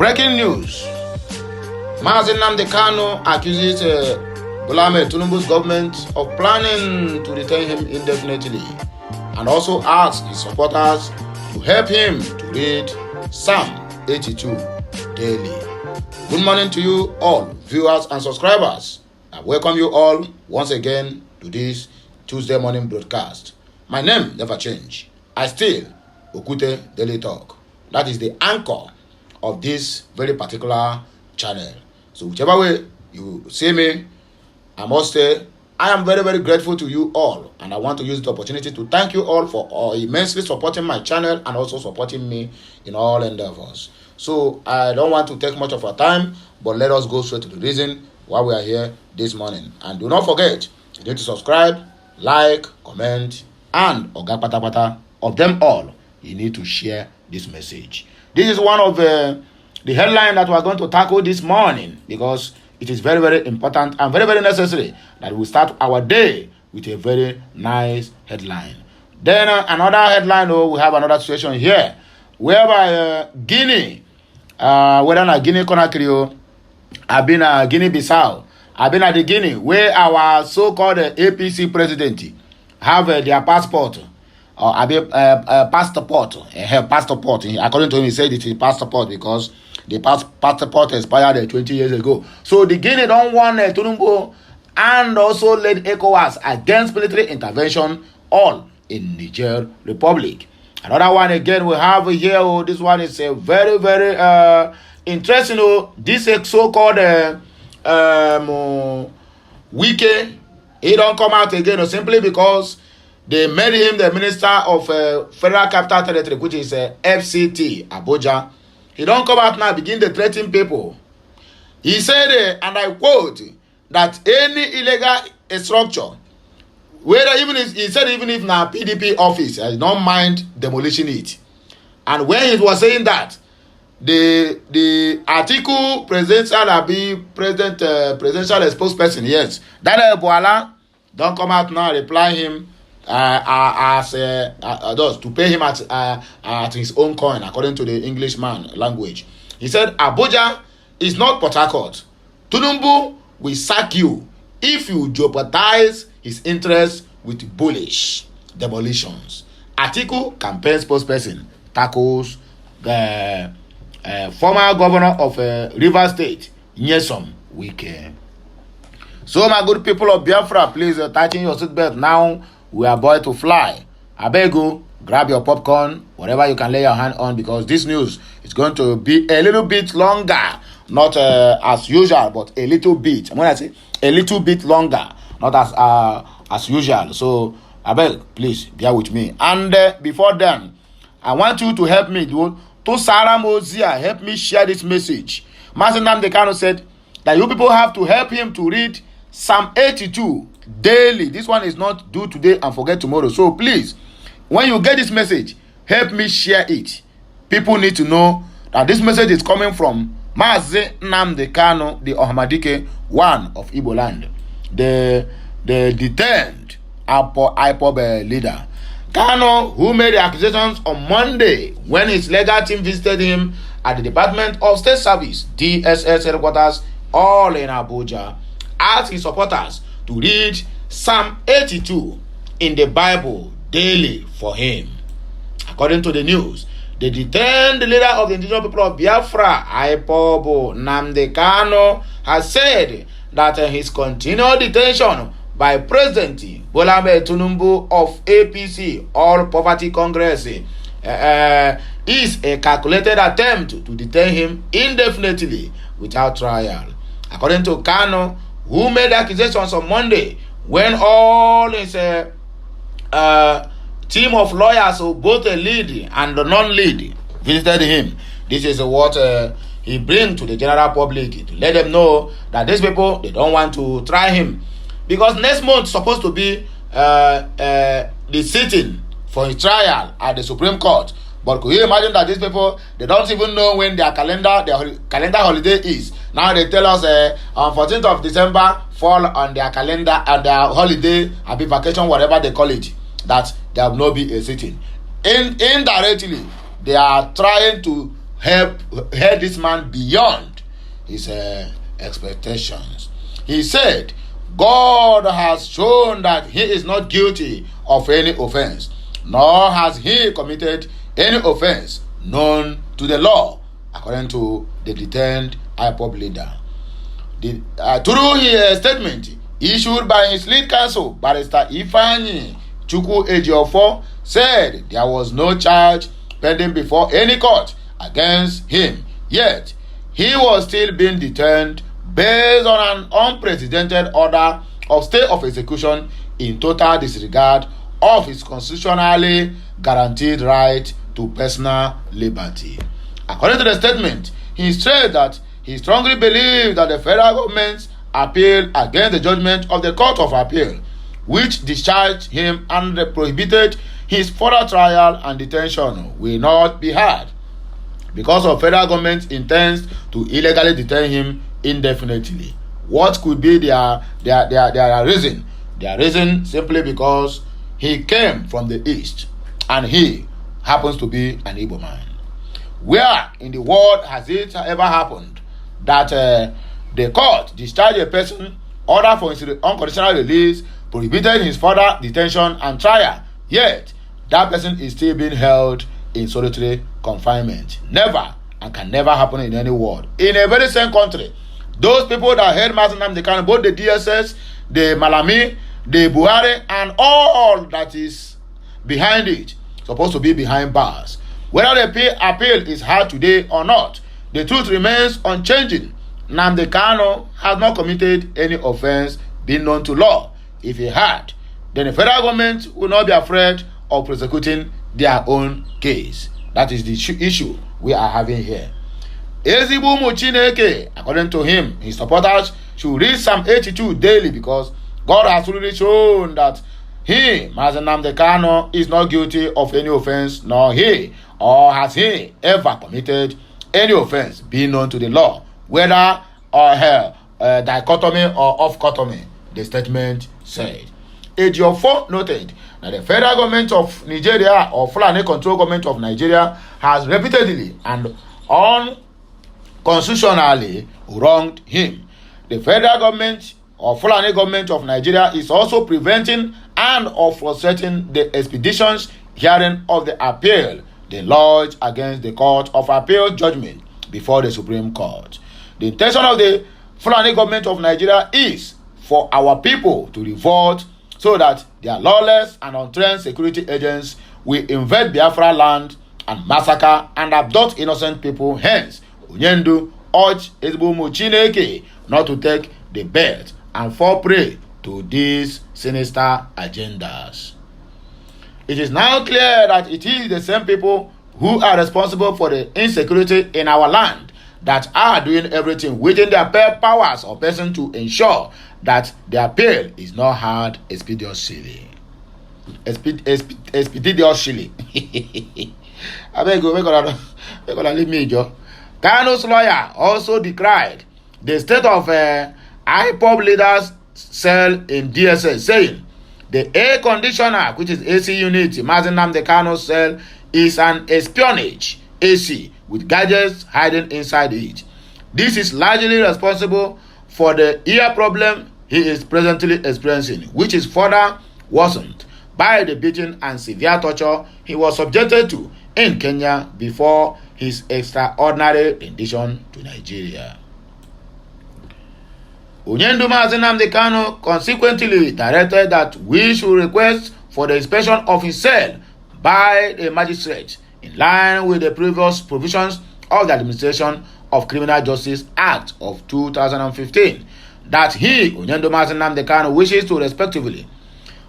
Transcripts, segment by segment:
Breaking news. Mazi Nnamdi Kanu accuses Bola Ahmed Tinubu's government of planning to detain him indefinitely and also asks his supporters to help him to read Psalm 82 daily. Good morning to you all, viewers and subscribers. I welcome you all once again to this Tuesday morning broadcast. My name never change. I still Okute Daily Talk. That is the anchor of this very particular channel. So whichever way you see me, I must say I am very, very grateful to you all, and I want to use the opportunity to thank you all for immensely supporting my channel and also supporting me in all endeavors. So I don't want to take much of our time, but let us go straight to the reason why we are here this morning. And do not forget, you need to subscribe, like, comment, and Oga Patapata of them all, you need to share this message. This is one of the headline that we are going to tackle this morning, because it is very, very important and very, very necessary that we start our day with a very nice headline. Then another headline, we have another situation here, whereby Guinea, whether not Guinea Conakry, I've been Guinea-Bissau, I've been at the Guinea, where our so-called APC president have their passport, or passport. According to him, he said it is passport because the passport expired 20 years ago. So the Guinea don't want Tinubu and also led ECOWAS against military intervention all in Niger Republic. Another one again we have here. This one is a very, very interesting. This so-called Wike, he don't come out again simply because they made him the Minister of Federal Capital Territory, which is FCT, Abuja. He don't come out now, begin to threaten people. He said, and I quote, that any illegal structure, whether even if, he said even if now PDP office, I don't mind demolishing it. And when he was saying that, the article presidential spokesperson, yes, Daniel Wahala, don't come out now reply him to pay him at his own coin, according to the Englishman language. He said, Abuja is not Port Harcourt. Tinubu will sack you if you jeopardize his interests with bullish demolitions. Atiku campaign spokesperson tackles the former governor of Rivers State, Nyesom Wike. So my good people of Biafra, please tighten your seatbelt now. We are about to fly. I beg you, grab your popcorn, whatever you can lay your hand on, because this news is going to be a little bit longer. Not as usual, but a little bit. When I say a little bit longer, not as usual. So I beg, please bear with me. And before then, I want you to help me, dude. To Sarah Mozia, help me share this message. Mazi Nnamdi Kanu said that you people have to help him to read Psalm 82 daily. This one is not due today and forget tomorrow. So please, when you get this message, help me share it. People need to know that this message is coming from Mazi Nnamdi Kanu, the Ahmadike one of Igbo land, the detained IPOB leader. Kanu, who made the accusations on Monday when his legal team visited him at the Department of State Service, DSS headquarters, all in Abuja, asked his supporters to read Psalm 82 in the Bible daily for him. According to the news, the detained leader of the indigenous people of Biafra, IPOB Nnamdi Kanu, has said that his continued detention by President Bola Ahmed Tinubu of APC, All Poverty Congress, is a calculated attempt to detain him indefinitely without trial. According to Kanu, who made accusations on Monday when all his team of lawyers, both a lead and the non-lead, visited him. This is what he brings to the general public to let them know that these people, they don't want to try him. Because next month is supposed to be the sitting for his trial at the Supreme Court. But could you imagine that these people, they don't even know when their calendar holiday is. Now they tell us on 14th of December fall on their calendar and their holiday, happy vacation, whatever they call it, that there will not be a sitting. Indirectly, they are trying to help this man beyond his expectations. He said, God has shown that he is not guilty of any offense, nor has he committed any offense known to the law, according to the detained IPOB leader. Through his statement issued by his lead counsel, Barrister Ifeanyi Chukwu Ejiofor, said there was no charge pending before any court against him, yet he was still being detained based on an unprecedented order of stay of execution in total disregard of his constitutionally guaranteed right to personal liberty. According to the statement, he stressed that he strongly believes that the federal government's appeal against the judgment of the Court of Appeal, which discharged him and prohibited his further trial and detention, will not be heard because of federal government intends to illegally detain him indefinitely. What could be their reason? Their reason simply because he came from the east and he happens to be an Igbo man. Where in the world has it ever happened that the court discharged a person, ordered for his unconditional release, prohibited his further detention and trial, yet that person is still being held in solitary confinement? Never, and can never happen in any world. In a very same country, those people that held Mazi Nnamdi Kanu, both the DSS, the Malami, the Buhari, and all that is behind it, supposed to be behind bars. Whether the appeal is heard today or not, the truth remains unchanging. Nnamdi Kanu has not committed any offense being known to law. If he had, then the federal government will not be afraid of prosecuting their own case. That is the issue we are having here. Ezigbo ụmụ Chineke, according to him, his supporters should read Psalm 82 daily, because God has really shown that he, Mazi Nnamdi Kanu, is not guilty of any offense, nor he, or has he ever committed any offense being known to the law, whether or dichotomy or off-cotomy, the statement said. Ejiofor noted that the federal government of Nigeria, or Fulani control government of Nigeria, has repeatedly and unconstitutionally wronged him. The federal government or Fulani government of Nigeria is also preventing and frustrating the expeditions hearing of the appeal they lodged against the Court of Appeal judgment before the Supreme Court. The intention of the Fulani government of Nigeria is for our people to revolt so that their lawless and untrained security agents will invade Biafra land and massacre and abduct innocent people. Hence, Onyendu urged Ezigbo ụmụ Chineke not to take the bait and fall prey to these sinister agendas. It is now clear that it is the same people who are responsible for the insecurity in our land that are doing everything within their powers or person to ensure that their appeal is not heard expeditiously. Expeditiously. I beg you, we're gonna leave me, Joe. Kanu's lawyer also decried the state of IPOB leaders cell in DSS, saying the air conditioner, which is AC unit, Mazi Nnamdi Kanu's cell, is an espionage AC with gadgets hiding inside it. This is largely responsible for the ear problem he is presently experiencing, which is further worsened by the beating and severe torture he was subjected to in Kenya before his extraordinary rendition to Nigeria. Onyendu Mazi Nnamdi Kanu consequently directed that we should request for the inspection of his cell by the magistrate in line with the previous provisions of the Administration of Criminal Justice Act of 2015, that he, Onyendu Mazi Nnamdi Kanu, wishes to respectively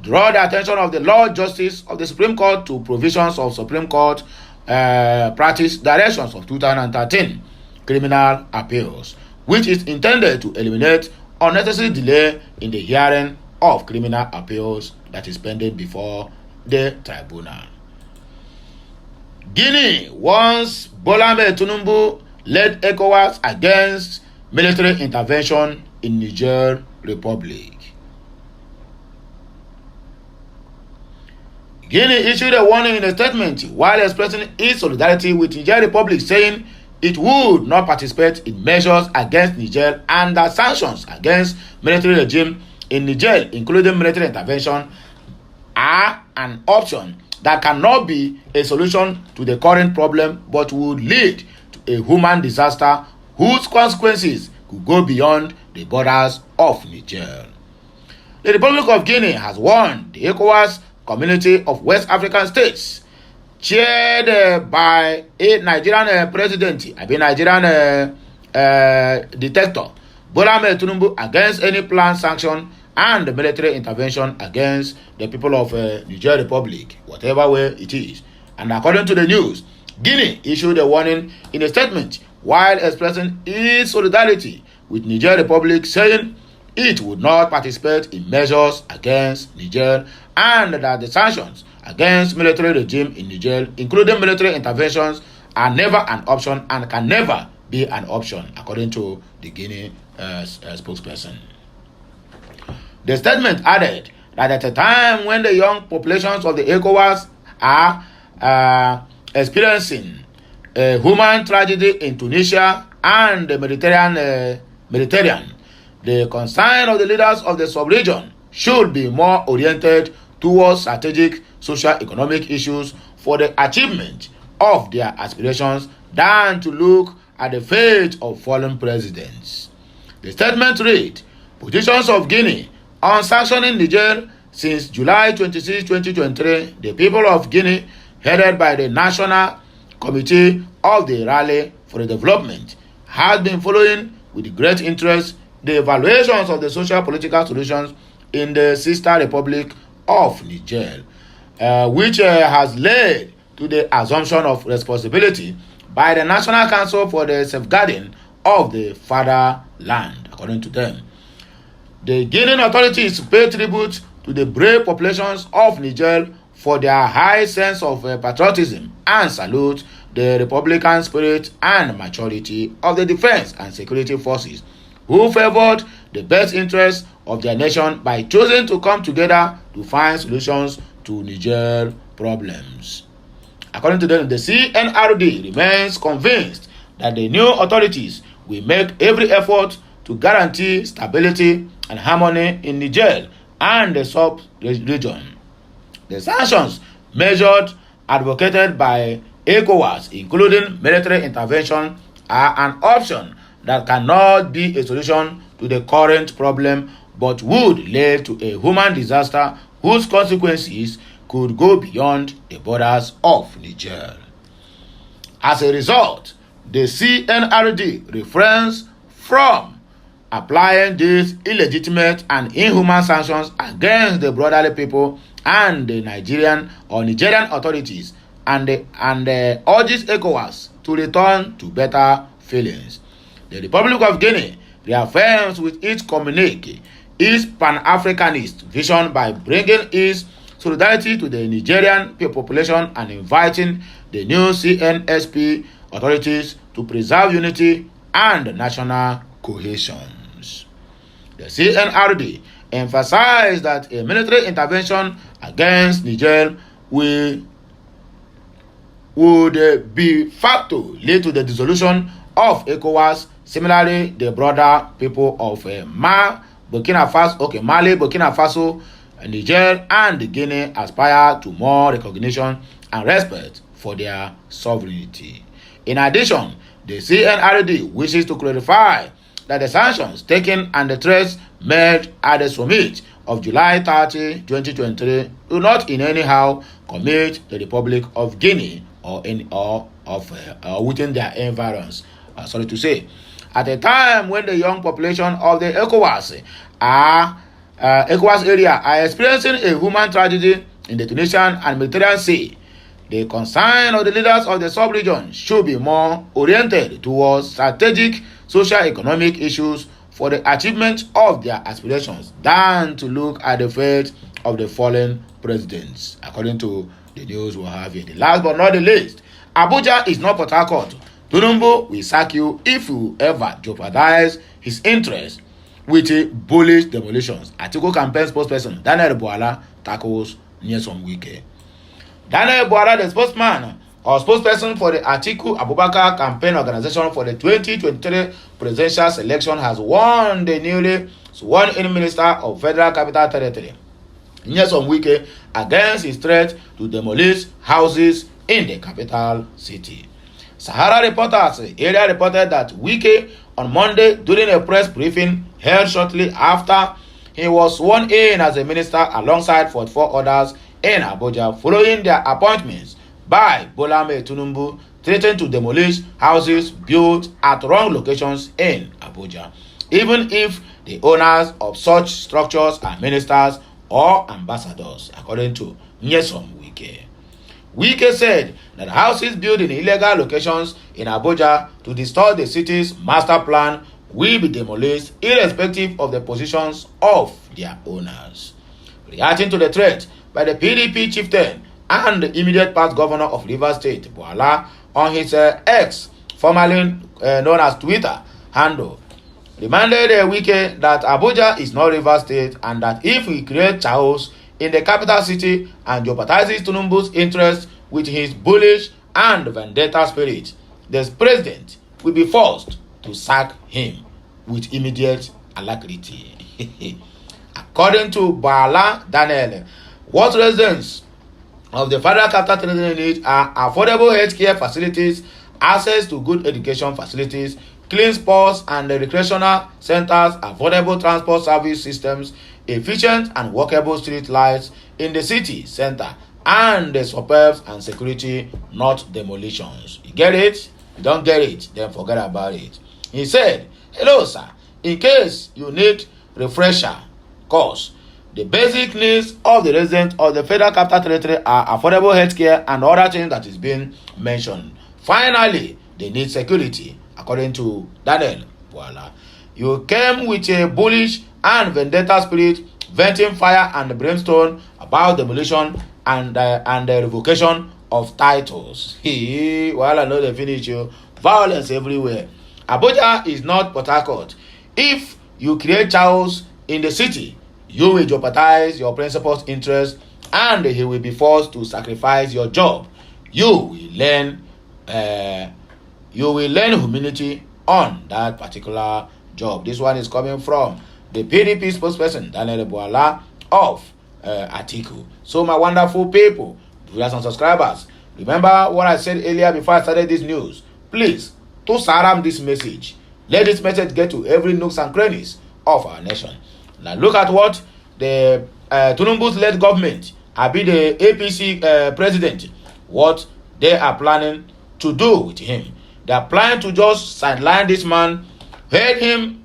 draw the attention of the Lord Justice of the Supreme Court to provisions of Supreme Court practice directions of 2013 criminal appeals, which is intended to eliminate unnecessary delay in the hearing of criminal appeals that is pending before the tribunal. Guinea wants Bola Tinubu led ECOWAS against military intervention in Niger Republic. Guinea issued a warning in a statement while expressing its solidarity with Niger Republic, saying it would not participate in measures against Niger, and that sanctions against military regime in Niger, including military intervention, are an option that cannot be a solution to the current problem, but would lead to a human disaster whose consequences could go beyond the borders of Niger. The Republic of Guinea has warned the ECOWAS community of West African states, chaired by a Nigerian president, Nigerian dictator, Bola Ahmed Tinubu, against any planned sanction and military intervention against the people of Niger Republic, whatever way it is. And according to the news, Guinea issued a warning in a statement while expressing its solidarity with Niger Republic, saying it would not participate in measures against Niger, and that the sanctions against military regime in Niger, including military interventions, are never an option and can never be an option, according to the Guinea spokesperson. The statement added that at a time when the young populations of the ECOWAS are experiencing a human tragedy in Tunisia and the Mediterranean, the concern of the leaders of the sub-region should be more oriented towards strategic socio-economic issues for the achievement of their aspirations than to look at the fate of fallen presidents. The statement read, positions of Guinea on sanctioning Niger. Since July 26, 2023, the people of Guinea, headed by the National Committee of the Rally for the Development, has been following with great interest the evaluations of the social political solutions in the sister republic of Niger, which has led to the assumption of responsibility by the National Council for the Safeguarding of the Fatherland, according to them. The Guinean authorities pay tribute to the brave populations of Niger for their high sense of patriotism and salute the Republican spirit and maturity of the defense and security forces, who favored the best interests of their nation by choosing to come together to find solutions to Niger problems. According to them, the CNRD remains convinced that the new authorities will make every effort to guarantee stability and harmony in Niger and the sub-region. The sanctions measures advocated by ECOWAS, including military intervention, are an option that cannot be a solution to the current problem, but would lead to a human disaster whose consequences could go beyond the borders of Niger. As a result, the CNRD refrains from applying these illegitimate and inhuman sanctions against the brotherly people and the Nigerian authorities, and urges ECOWAS to return to better feelings. The Republic of Guinea reaffirms with its communique its Pan-Africanist vision by bringing its solidarity to the Nigerian population and inviting the new CNSP authorities to preserve unity and national cohesion. The CNRD emphasized that a military intervention against Niger would be facto lead to the dissolution of ECOWAS. Similarly, the broader people of Mali, Burkina Faso, Niger, and Guinea aspire to more recognition and respect for their sovereignty. In addition, the CNRD wishes to clarify that the sanctions taken and the threats made at the summit of July 30, 2023 do not in any how commit the Republic of Guinea or within their environs. Sorry to say, at a time when the young population of the ECOWAS area are experiencing a human tragedy in the Tunisian and Mediterranean Sea, the concern of the leaders of the sub-region should be more oriented towards strategic socio-economic issues for the achievement of their aspirations than to look at the fate of the fallen presidents, according to the news we have here. The last but not the least, Abuja is not Port Harcourt. Tinubu will sack you if you ever jeopardize his interest with bullish demolitions. Atiku campaign spokesperson Daniel Wahala tackles Nyesom Wike. Daniel Wahala, the spokesman Our spokesperson for the Atiku Abubakar campaign organization for the 2023 presidential selection has warned the newly sworn-in Minister of Federal Capital Territory, Nyesom Wike, against his threat to demolish houses in the capital city. Sahara reporters area reported that Wike on Monday during a press briefing held shortly after he was sworn in as a minister alongside 44 others in Abuja following their appointments by Bola Ahmed Tinubu, threatened to demolish houses built at wrong locations in Abuja, even if the owners of such structures are ministers or ambassadors, according to Nyesom Wike. Wike said that houses built in illegal locations in Abuja to distort the city's master plan will be demolished irrespective of the positions of their owners. Reacting to the threat by the PDP chieftain and the immediate past governor of Rivers State, Wahala, on his X, formerly known as Twitter, handle, reminded Wike that Abuja is not Rivers State and that if he creates chaos in the capital city and jeopardizes Tinubu's interest with his bullish and vendetta spirit, the president will be forced to sack him with immediate alacrity. According to Bala Daniel, what residents of the Federal Capital Territory need are affordable healthcare facilities, access to good education facilities, clean sports and recreational centers, affordable transport service systems, efficient and workable street lights in the city center and the suburbs, and security, not demolitions. You get it? You don't get it, then forget about it. He said, hello sir, in case you need refresher course, the basic needs of the residents of the Federal Capital Territory are affordable healthcare and other things that is being mentioned. Finally, they need security, according to Daniel Wahala. You came with a bullish and vendetta spirit, venting fire and brimstone about demolition and the revocation of titles. Wahala no dey finish you. Violence everywhere. Abuja is not Port Harcourt. If you create chaos in the city, you will jeopardize your principal's interest and he will be forced to sacrifice your job. You will learn humility on that particular job. This one is coming from the PDP spokesperson, Daniel Wahala of Atiku. So my wonderful people, viewers and subscribers, remember what I said earlier before I started this news. Please, to saram this message. Let this message get to every nooks and crannies of our nation. Now look at what the Tinubu's led government, be the APC president, what they are planning to do with him. They are planning to just sideline this man, hold him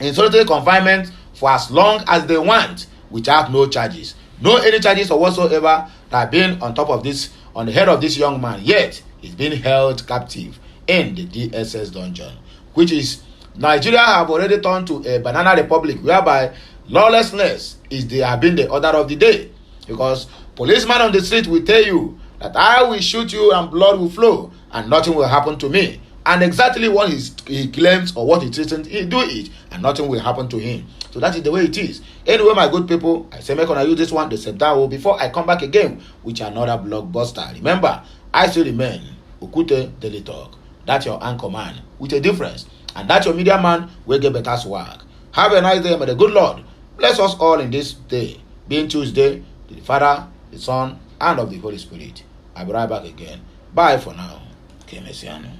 in solitary confinement for as long as they want, without no charges. No any charges or whatsoever that have been on top of this, on the head of this young man. Yet he's being held captive in the DSS dungeon, which is Nigeria have already turned to a banana republic whereby lawlessness is have been the order of the day. Because policeman on the street will tell you that I will shoot you and blood will flow and nothing will happen to me. And exactly what he claims or what he threatens, he do it and nothing will happen to him. So that is the way it is. Anyway, my good people, I say make I use this one the same time before I come back again with another blockbuster. Remember, I still remain Okute Daily Talk. That's your anchor man with a difference. And that's your media man will get better swag. Have a nice day, may the good Lord bless us all in this day, being Tuesday, the Father, the Son, and of the Holy Spirit. I'll be right back again. Bye for now. Okay, Messiano.